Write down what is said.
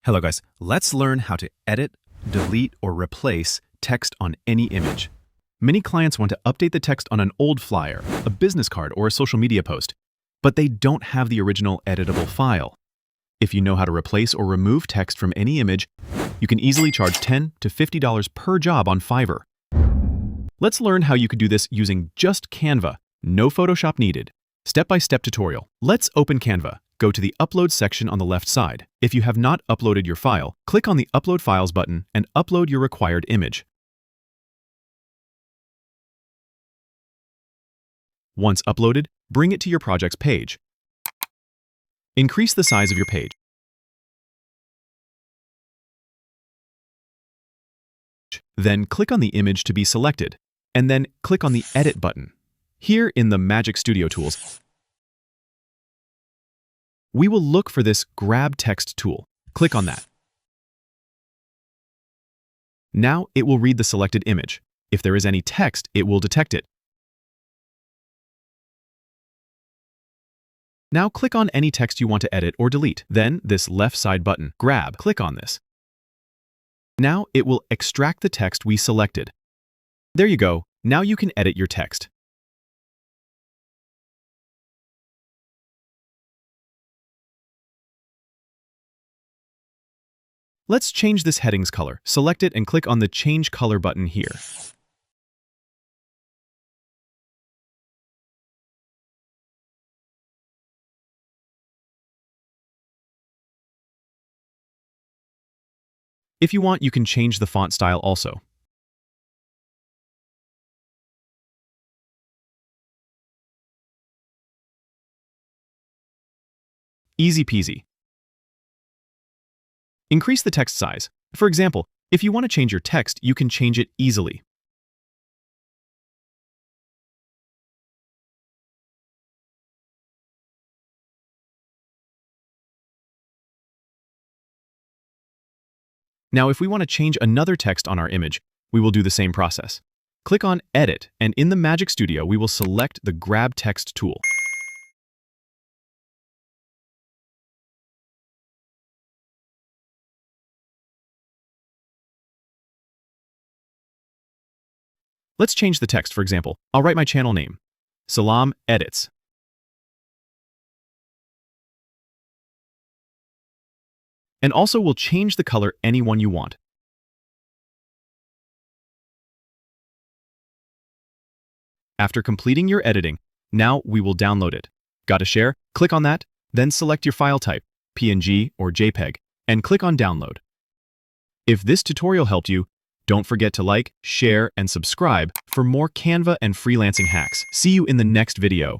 Hello guys, let's learn how to edit, delete, or replace text on any image. Many clients want to update the text on an old flyer, a business card, or a social media post, but they don't have the original editable file. If you know how to replace or remove text from any image, you can easily charge $10 to $50 per job on Fiverr. Let's learn how you could do this using just Canva, no Photoshop needed. Step-by-step tutorial. Let's open Canva. Go to the Upload section on the left side. If you have not uploaded your file, click on the Upload Files button and upload your required image. Once uploaded, bring it to your project's page. Increase the size of your page. Then click on the image to be selected, and then click on the Edit button. Here in the Magic Studio tools, we will look for this Grab Text tool. Click on that. Now it will read the selected image. If there is any text, it will detect it. Now click on any text you want to edit or delete. Then this left side button, Grab, click on this. Now it will extract the text we selected. There you go. Now you can edit your text. Let's change this heading's color. Select it and click on the Change Color button here. If you want, you can change the font style also. Easy peasy. Increase the text size. For example, if you want to change your text, you can change it easily. Now, if we want to change another text on our image, we will do the same process. Click on Edit, and in the Magic Studio, we will select the Grab Text tool. Let's change the text. For example, I'll write my channel name, Salam Edits. And also we'll change the color any one you want. After completing your editing, now we will download it. Got to share? Click on that, then select your file type, PNG or JPEG, and click on Download. If this tutorial helped you, don't forget to like, share, and subscribe for more Canva and freelancing hacks. See you in the next video.